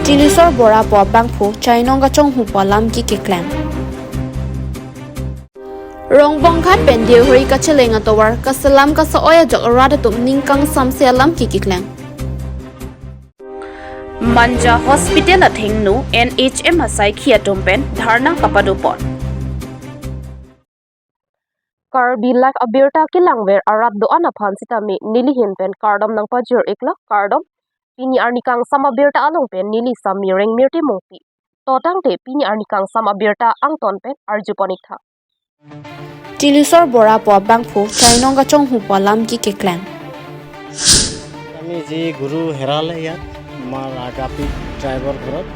Tilisor bora po bangphu chainonga chonghu palam ki keklang. Rongbong khat pendiu hori kachelenga towar kasalam kasa oya jok rada tum ningkang samsealam ki keklang. Manja Hospital athingnu NHM asai khiatumpen dharna kapadupon. Karbi Live abirta kilangwer arat doan aphan sitami nilihin pen kardom nang pajur ikla kardom pini arnikang sama birta along pen nili samireng mirti mungpi totang te pini arnikang sama birta angton pen arjuponikha Tilisor bora po bangphu chainonga chonghu palam ki keklang. আমি যি গুৰু হেৰালে ইয়াত আমাৰ আগাপী driver ঘৰত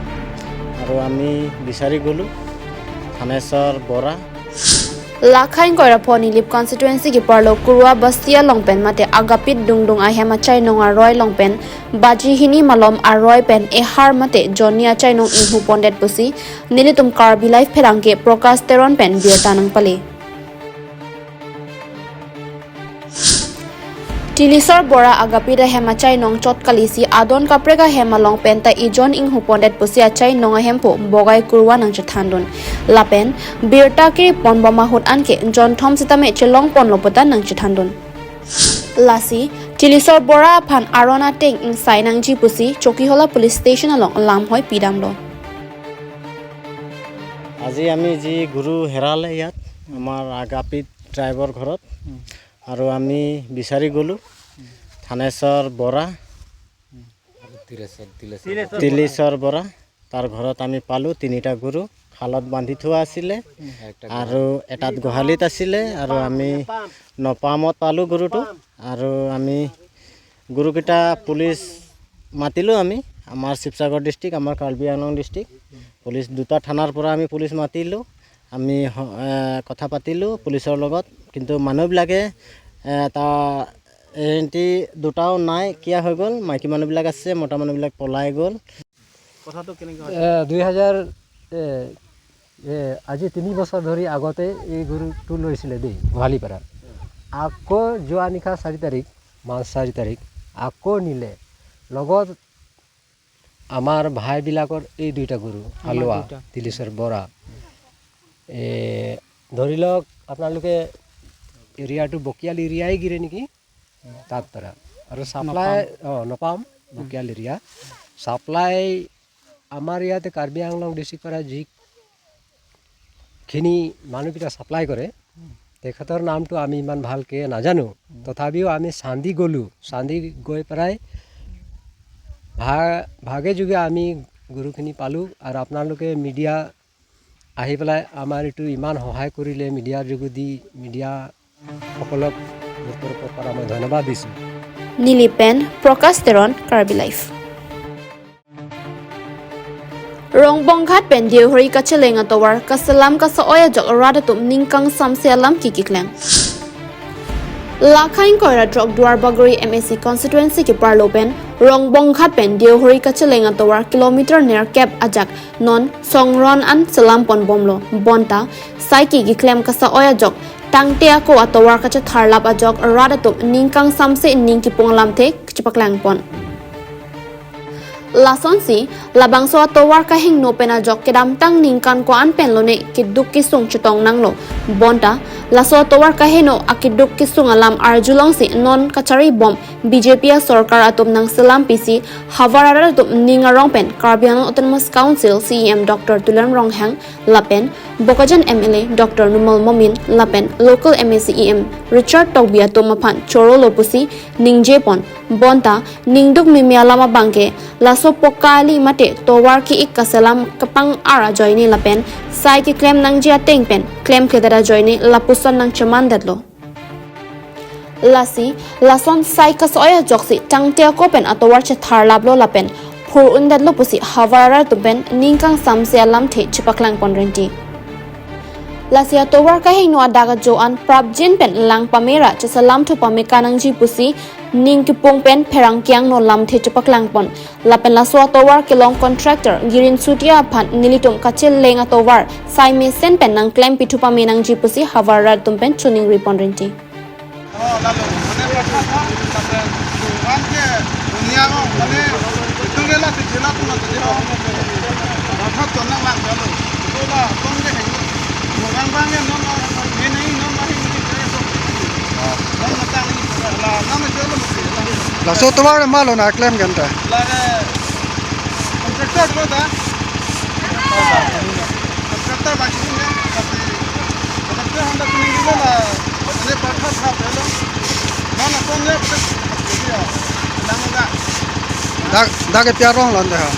আৰু আমি বিচাৰি গ'লোঁ Thaneswar Bora Lakhain koira poni lip constituency ki parlo kurwa bastia longpen mate agapit dungdung ahema chainonga roy longpen baji hini malom aroy pen ehar mate jonia chainong inhu pondet pusi nilitum Karbi Live pherangke prokasteron pen birtanang pale. Tilisor bora agapira hema chai nong chot kalisi adon kaprega hema long penta ijon ing hupondet pusia chai nong hempo bogai kurwa nang chathandon lapen birta ke ponboma hut anke jon thom sitame chelong pon lopotan nang chathandon lasi Tilisor bora phan arona teng ing sainang ji pusi chokihola police station along lam hoi pidamlo আজি আমি যি গুৰু হেৰালে ইয়াত আমাৰ আগাপীত driver ঘৰত আৰু আমি বিচাৰি গ'লোঁ থানেশ্বৰ বৰা তিলেশ্বৰ বৰা তাৰ ঘৰত আমি পালোঁ তিনিটা গৰু খালত বান্ধি থোৱা আছিলে আৰু এটাত গোহালিত আছিলে আৰু আমি নপামত পালোঁ গৰুটো আৰু আমি গৰুকেইটা পুলিচ মাতিলোঁ আমি আমাৰ শিৱসাগৰ ডিষ্ট্ৰিক্ট আমাৰ কাৰ্বি আংলং ডিষ্ট্ৰিক্ট পুলিচ দুটা থানাৰ পৰা আমি পুলিচ মাতিলোঁ আমি কথা পাতিলোঁ পুলিচৰ লগত কিন্তু মানুহবিলাকে এণ্টি দুটাও নাই কিয়া হৈ গ'ল মাইকী মানুহবিলাক আছে মতা মানুহবিলাক পলাই গ'ল কথাটো কেনেকৈ 2000 আজি 3 বছৰ ধৰি আগতে এই গৰুটো লৈছিলে দেই গোহালিপাৰা আকৌ যোৱা নিশা 4 তাৰিখ মাৰ্চ 4 তাৰিখ আকৌ নিলে লগত আমাৰ ভাইবিলাকৰ এই দুইটা গৰু হালোৱা তিলেশ্বৰ বৰা ধৰি লওক আপোনালোকে এৰিয়াটো বকিয়াল এৰিয়াই গিৰে নেকি তাত পৰা আৰু সাপ্লাই নপাম বকিয়াল এৰিয়া সাপ্লাই আমাৰ ইয়াতে কাৰ্বি আংলং ডিষ্ট্ৰিক্ট পৰা যিখিনি মানুহকেইটা সাপ্লাই কৰে তেখেতৰ নামটো আমি ইমান ভালকৈ নাজানো তথাপিও আমি চান্দি গ'লোঁ চান্দি গৈ প্ৰায় ভাগে যুগে আমি গৰুখিনি পালোঁ আৰু আপোনালোকে মিডিয়া আহি পেলাই আমাৰ এইটো ইমান সহায় কৰিলে মিডিয়াৰ যোগেদি মিডিয়া সকলক মই ধন্যবাদ দিছোঁ Nilipen prokasteron Karbi Live Rongbong khat pendiu hori kachelenga towar kasalam kasa oya jok rada tum ningkang samsealam ki keklang Lakhain koira drug duar bagori MSC constituency ki parlopen Rongbong khat pendiu hori kachelenga towar kilometer near cap ajak non songron an salam pon bomlo bonta saiki ki klem kasa oya jok tangtea ko atowar kacha tharlap ajok rada tum ningkang samse ningki ponglam the chipaklang pon Lasonsi labangso atowar ka hing no pena jok kedam tang ningkan ko an penlone kiduk ki sung chutong nanglo bonta laso atowar ka heno akiduk ki sung alam arjulong si non kachari bom BJP sarkar atom nang salam PC havarara tum ningarong pen Karbi Anglong Autonomous Council CEM Dr. Tulam Ronghang lapen Bokajan MLA Dr. Numal Momin lapen local MACEM Richard Tobia Tomaphan Choro Lopusi Ningjepon bonta ningduk mimialama bangke laso pokali mate towar ki ikasalam kapang ara joini lapen sai ki claim nang jia teng pen claim kedara joini lapusan nang chaman dadlo lasi lason sai ka soya joksi tangtea ko pen atowar che tharlablo lapen phur undadlo pusi havara tu pen ningkang samsealam the chipaklang ponrenti Lasia towar ka hing no adaga joan prabjin pen lang pamera che salam thu pameka nang ji pusi ning ki pong pen pherang kyang no lam the chupaklang pon lapen laswa towar ki long contractor girin sutia phan nilitum kachel lenga towar sai me sen pen nang claim pithu pame nang ji pusi havara tum pen chuning repondrenti दुनिया में là số tour mà lo na claim gần ta đã cái bia rong lần đấy hả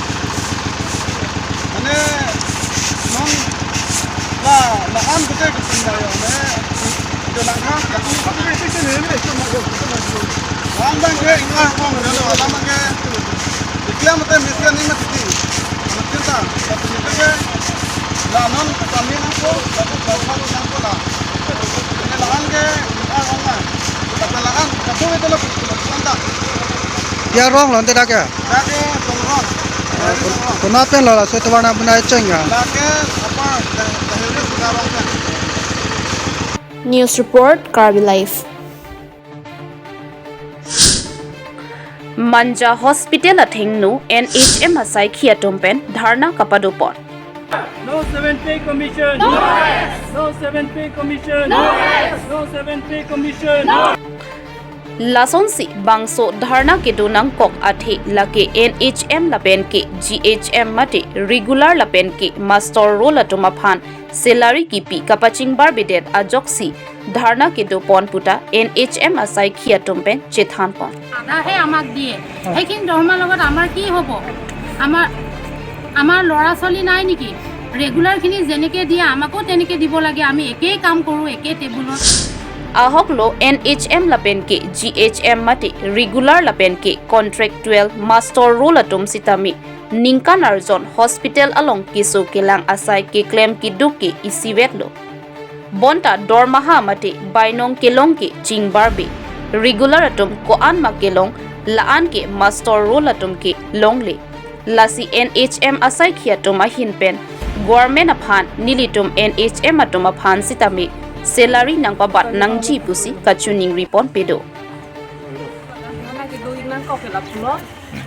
bia rong lần đấy đã cái còn nãy bên là số tour nào bên này chênh à News Report, Karbi Live. Manja Hospital athengnu NHM asai khiatumpen dharna kapadupon. No 7-pay commission. No yes. No 7-pay commission. No yes. No 7-pay commission. No. Lasonsi bangso dharna ke dunang kok athi lake NHM lapen ke GHM mate regular lapen ke master roll atuma phan salary kipi kapaching bar bidet ajoksi dharna ke do pon puta NHM asai khiatumpen chethan pon আধাহে আমাক দিয়ে সেইখিনি দৰমহাৰ লগত আমাৰ কি হ'ব আমাৰ ল'ৰা ছোৱালী নাই নেকি ৰেগুলাৰখিনি যেনেকৈ দিয়ে আমাকো তেনেকৈ দিব লাগে আমি একেই কাম কৰোঁ একেই টেবুলত ahok lo NHM lapen ke GHM mate regular lapen ke contractual master role atum sitami ningkan arjon hospital along kisu kelang asai ke claim ki duke isivet lo bonta dormaha mate bainong kelong ke chingbarbe regular atum ko an ma kelong laan ke master role atum ke longle lasi NHM asai khiatuma hinpen government aphan nilitum NHM atuma phan sitami salary nang pabat nang ji pusi kachuning report pedo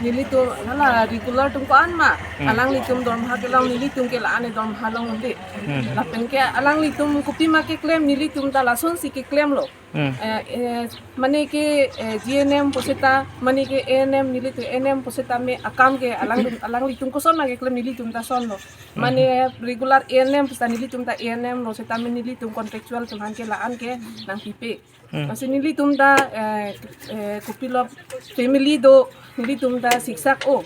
nilitum nala regular tum ko anma alang litum dormha ke lang nilitum ke la ane dormha long undi lapen ke alang litum kupi ma ke claim nilitum ta lason si ke claim lo mane ke GNM poseta mane ke ANM nilitum ANM poseta me akam ke alang litum ko son ma ke claim nilitum ta son lo mane regular ANM poseta nilitum ta ANM lo seta me nilitum contractual tuhan ke la an ke nang pipe masih nilitum ta kupi lo family do nilitum ta siksak o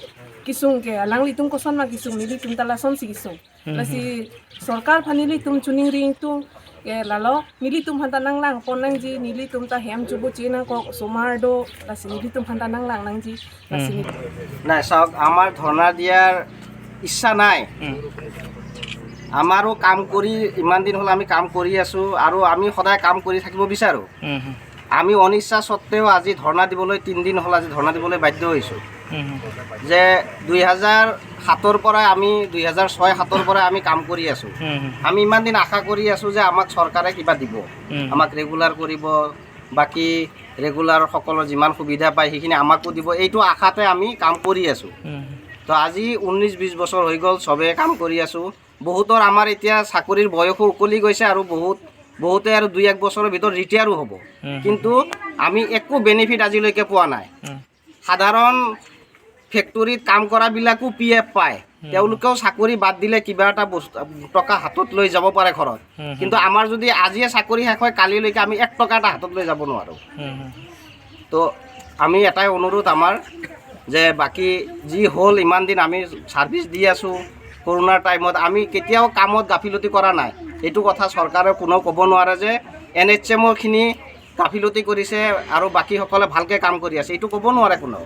kisung ke alang litum koson ma kisung nilitum ta lason si kisung lasi sarkar phanili tum chuning ring tum ke lalo nilitum hanta nang lang ponang ji nilitum ta hem chubu china ko somar do lasi nilitum hanta nang lang nang ji lasi না সব আমার ধর্ণা দিয়ার ইচ্ছা নাই আমাৰো কাম কৰি ইমান দিন হল আমি কাম কৰি আছো আৰু আমি সদায় কাম কৰি থাকিব বিচাৰো আমি অনিচ্ছা সত্ত্বেও আজি ধৰ্ণা দিবলৈ 3 দিন হল আজি ধৰ্ণা দিবলৈ বাধ্য হৈছো যে 2007 পৰা আমি 2006-7 পৰা আমি কাম কৰি আছো আমি ইমান দিন আশা কৰি আছো যে আমাক চৰকাৰে কিবা দিব আমাক ৰেগুলাৰ কৰিব বাকি ৰেগুলাৰ সকলো যিমান সুবিধা পায় সেইখিনি আমাকো দিব এইটো আশাতে আমি কাম কৰি আছো তো আজি 19-20 বছৰ হৈ গল সবে কাম কৰি আছো বহুতৰ আমাৰ এতিয়া চাকৰিৰ বয়সও উকলি গৈছে আৰু বহুতে আৰু 2-1 বছৰৰ ভিতৰত ৰিটায়াৰো হ'ব কিন্তু আমি একো বেনিফিট আজিলৈকে পোৱা নাই সাধাৰণ ফেক্টৰীত কাম কৰা বিলাকো পিএফ পায় তেওঁলোকেও চাকৰি বাদ দিলে কিবা এটা টকা হাতত লৈ যাব পাৰে ঘৰত কিন্তু আমাৰ যদি আজিয়ে চাকৰি শেষ হয় কালিলৈকে আমি 1 টকা এটা হাতত লৈ যাব নোৱাৰো তো আমি এটাই অনুৰোধ আমাৰ যে বাকি যি হল ইমান দিন আমি সার্ভিস দি আছো করোনার টাইমত আমি কেতিয়াও কামত গাফিলতি করা নাই এইটো কথা সরকারে কোনো কব নোৱাৰে যে এনএচএমৰ খিনি গাফিলতি কৰিছে আৰু বাকি সকলে ভালকে কাম কৰি আছে এইটো কব নোৱাৰে কোনো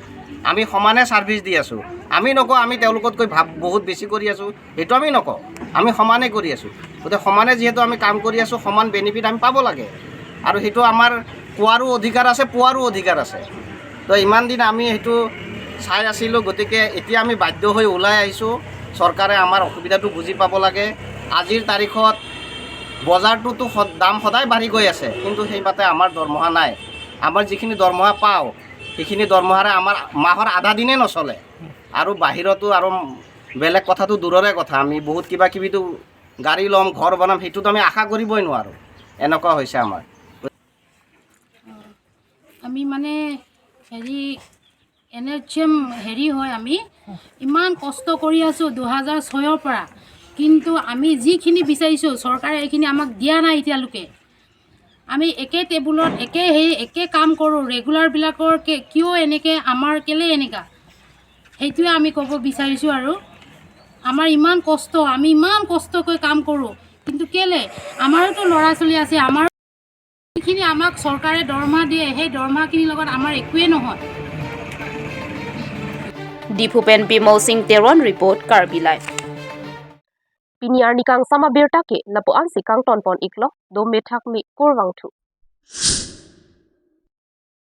আমি সমানে সাৰ্ভিস দি আছো আমি নকো আমি তেওঁলোকতকৈ বহুত বেছি কৰি আছো এইটো আমি নকো আমি সমানে কৰি আছো গতে সমানে যেহেতু আমি কাম কৰি আছো সমান বেনিফিট আমি পাব লাগে আৰু হেতু আমাৰ কোৱাৰো অধিকাৰ আছে পোৱাৰো অধিকাৰ আছে তো ইমান দিন আমি হেতু চাই আছিলো গতিকে এতিয়া আমি বাধ্য হৈ ওলাই আহিছো সরকারে আমার অসুবিধাটো বুঝি পাব লাগে আজিৰ তাৰিখত বজাৰটোতো দাম সদায় বাঢ়ি গৈ আছে কিন্তু সেইবাতে আমাৰ দৰমহা নাই আমাৰ যিখিনি দৰমহা পাওঁ সেইখিনি দৰমহাৰে আমাৰ মাহৰ আধা দিনে নচলে আৰু বাহিৰতো আৰু বেলেগ কথাটো দূৰৰে কথা আমি বহুত কিবা কিবিতো গাড়ী ল'ম ঘৰ বনাম সেইটোতো আমি আশা কৰিবই নোৱাৰোঁ এনেকুৱা হৈছে আমাৰ আমি মানে হেৰি NHM হেৰি হয় আমি ইমান কষ্ট কৰি আছোঁ 2006ৰ পৰা কিন্তু আমি যিখিনি বিচাৰিছোঁ চৰকাৰে এইখিনি আমাক দিয়া নাই এতিয়ালৈকে আমি একে টেবুলত একে কাম কৰোঁ ৰেগুলাৰবিলাকৰ কিয় এনেকৈ আমাৰ কেলে এনেকুৱা সেইটোৱে আমি ক'ব বিচাৰিছোঁ আৰু আমাৰ ইমান কষ্ট আমি ইমান কষ্টকৈ কাম কৰোঁ কিন্তু কেলে আমাৰোতো ল'ৰা ছোৱালী আছে আমাৰ যিখিনি আমাক চৰকাৰে দৰমহা দিয়ে সেই দৰমহাখিনিৰ লগত আমাৰ একোৱেই নহয় Dipupen Bimal Singh Teron report Karbi Live. Piniar nikang sama berta ke lapo an si kang tonpon iklo do metak mi kurwang tu.